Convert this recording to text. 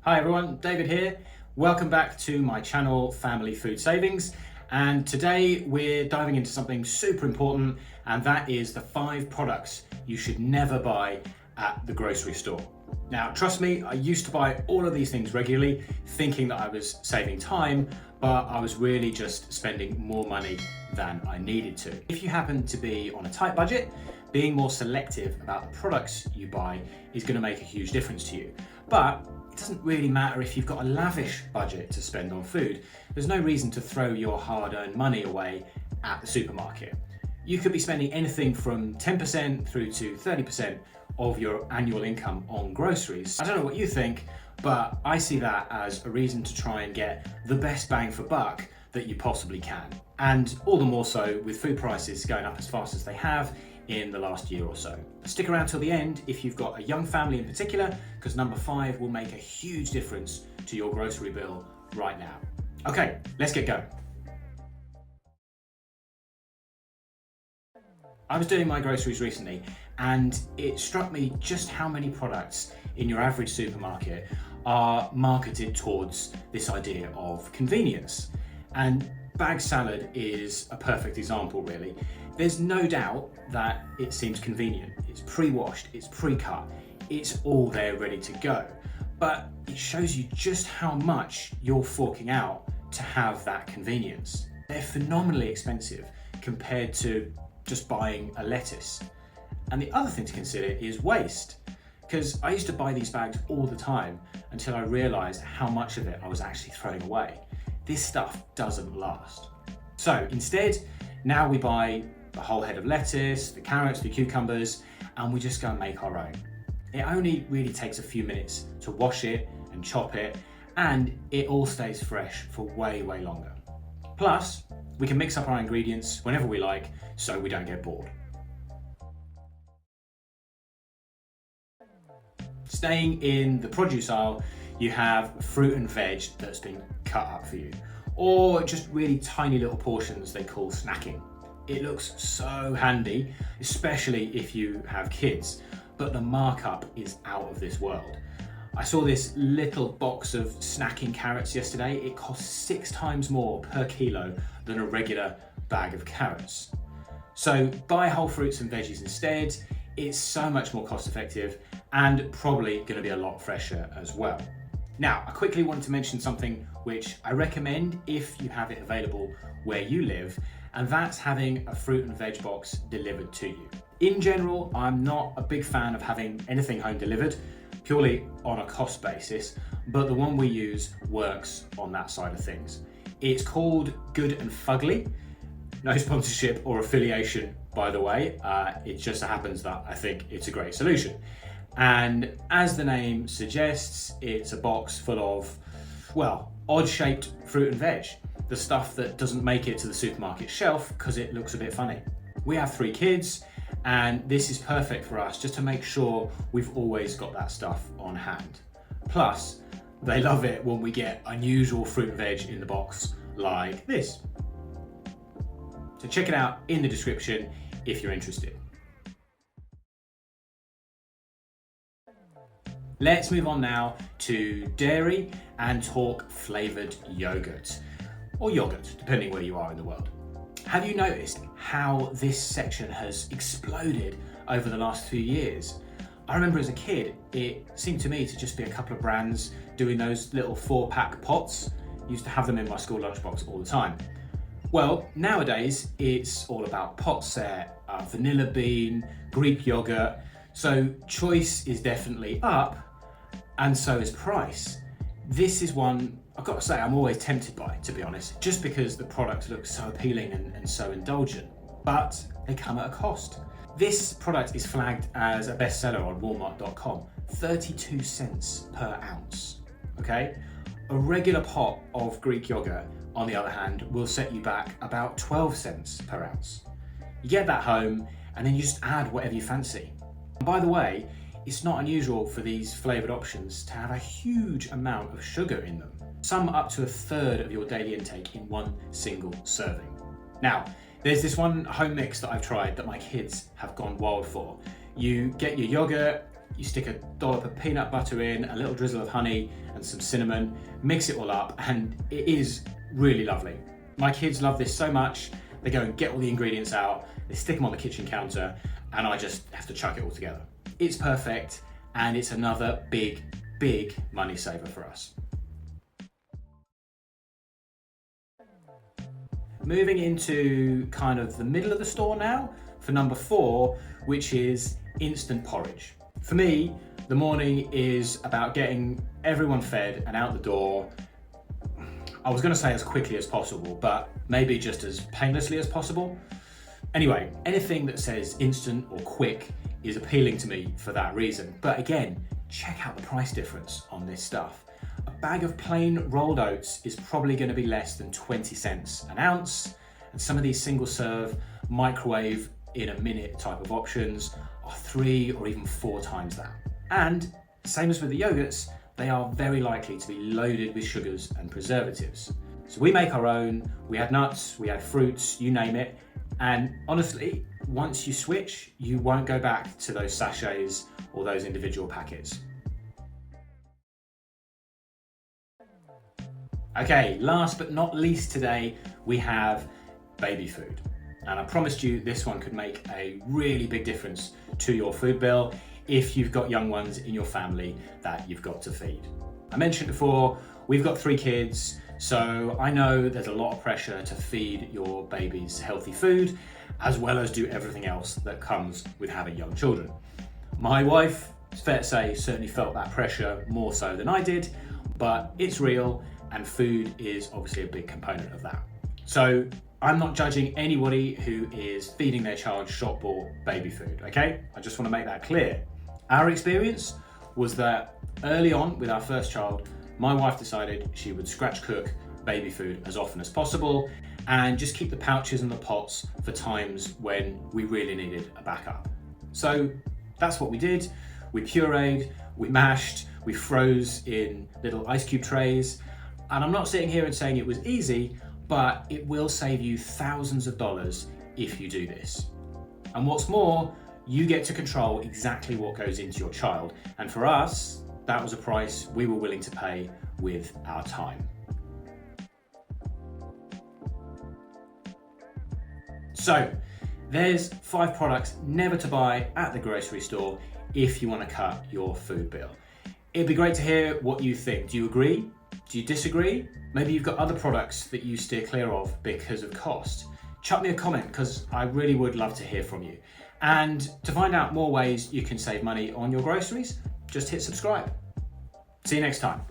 Hi everyone, David here. Welcome back to my channel, Family Food Savings. And today we're diving into something super important, and that is the 5 products you should never buy at the grocery store. Now, trust me, I used to buy all of these things regularly, thinking that I was saving time, but I was really just spending more money than I needed to. If you happen to be on a tight budget, being more selective about the products you buy is going to make a huge difference to you. But it doesn't really matter if you've got a lavish budget to spend on food. There's no reason to throw your hard-earned money away at the supermarket. You could be spending anything from 10% through to 30% of your annual income on groceries. I don't know what you think, but I see that as a reason to try and get the best bang for buck that you possibly can. And all the more so with food prices going up as fast as they have in the last year or so. Stick around till the end if you've got a young family in particular, because number 5 will make a huge difference to your grocery bill right now. Okay, let's get going. I was doing my groceries recently and it struck me just how many products in your average supermarket are marketed towards this idea of convenience. And bag salad is a perfect example, really. There's no doubt that it seems convenient. It's pre-washed, it's pre-cut, it's all there ready to go. But it shows you just how much you're forking out to have that convenience. They're phenomenally expensive compared to just buying a lettuce. And the other thing to consider is waste, because I used to buy these bags all the time until I realized how much of it I was actually throwing away. This stuff doesn't last. So instead, now we buy the whole head of lettuce, the carrots, the cucumbers, and we just go and make our own. It only really takes a few minutes to wash it and chop it, and it all stays fresh for way, way longer. Plus, we can mix up our ingredients whenever we like, so we don't get bored. Staying in the produce aisle, you have fruit and veg that's been cut up for you, or just really tiny little portions they call snacking. It looks so handy, especially if you have kids, but the markup is out of this world. I saw this little box of snacking carrots yesterday. It costs 6 times more per kilo than a regular bag of carrots. So buy whole fruits and veggies instead. It's so much more cost effective and probably going to be a lot fresher as well. Now, I quickly wanted to mention something which I recommend if you have it available where you live, and that's having a fruit and veg box delivered to you. In general, I'm not a big fan of having anything home delivered, purely on a cost basis, but the one we use works on that side of things. It's called Good and Fugly. No sponsorship or affiliation, by the way. It just happens that I think it's a great solution. And as the name suggests, it's a box full of, well, odd-shaped fruit and veg. The stuff that doesn't make it to the supermarket shelf because it looks a bit funny. We have 3 kids, and this is perfect for us just to make sure we've always got that stuff on hand. Plus, they love it when we get unusual fruit and veg in the box like this. So check it out in the description if you're interested. Let's move on now to dairy and talk flavoured yogurt, or yogurt, depending where you are in the world. Have you noticed how this section has exploded over the last few years? I remember as a kid, it seemed to me to just be a couple of brands doing those little 4-pack pots. Used to have them in my school lunchbox all the time. Well, nowadays it's all about pot set, vanilla bean, Greek yogurt. So choice is definitely up, and so is price. This is one I've got to say I'm always tempted by, to be honest, just because the product looks so appealing and so indulgent, but they come at a cost. This product is flagged as a bestseller on Walmart.com, 32 cents per ounce, okay? A regular pot of Greek yogurt, on the other hand, will set you back about 12 cents per ounce. You get that home and then you just add whatever you fancy. And by the way, it's not unusual for these flavoured options to have a huge amount of sugar in them, some up to 1/3 of your daily intake in one single serving. Now, there's this one home mix that I've tried that my kids have gone wild for. You get your yogurt, you stick a dollop of peanut butter in, a little drizzle of honey and some cinnamon, mix it all up, and it is really lovely. My kids love this so much, they go and get all the ingredients out, they stick them on the kitchen counter, and I just have to chuck it all together. It's perfect, and it's another big money saver for us. Moving into kind of the middle of the store now for number 4, which is instant porridge. For me, the morning is about getting everyone fed and out the door. I was going to say as quickly as possible, but maybe just as painlessly as possible. Anyway, anything that says instant or quick is appealing to me for that reason. But again, check out the price difference on this stuff. A bag of plain rolled oats is probably going to be less than 20 cents an ounce, and some of these single serve, microwave in a minute type of options are 3 or even 4 times that. And same as with the yogurts, they are very likely to be loaded with sugars and preservatives. So we make our own, we add nuts, we add fruits, you name it, and honestly, once you switch, you won't go back to those sachets or those individual packets. Okay, last but not least today, we have baby food. And I promised you this one could make a really big difference to your food bill if you've got young ones in your family that you've got to feed. I mentioned before, we've got 3 kids, so I know there's a lot of pressure to feed your babies healthy food, as well as do everything else that comes with having young children. My wife, it's fair to say, certainly felt that pressure more so than I did, but it's real, and food is obviously a big component of that. So I'm not judging anybody who is feeding their child shop-bought baby food, okay? I just want to make that clear. Our experience was that early on with our first child, my wife decided she would scratch cook baby food as often as possible and just keep the pouches and the pots for times when we really needed a backup. So that's what we did. We pureed, we mashed, we froze in little ice cube trays. And I'm not sitting here and saying it was easy, but it will save you thousands of dollars if you do this. And what's more, you get to control exactly what goes into your child. And for us, that was a price we were willing to pay with our time. So there's 5 products never to buy at the grocery store if you want to cut your food bill. It'd be great to hear what you think. Do you agree? Do you disagree? Maybe you've got other products that you steer clear of because of cost. Chuck me a comment because I really would love to hear from you. And to find out more ways you can save money on your groceries, just hit subscribe. See you next time.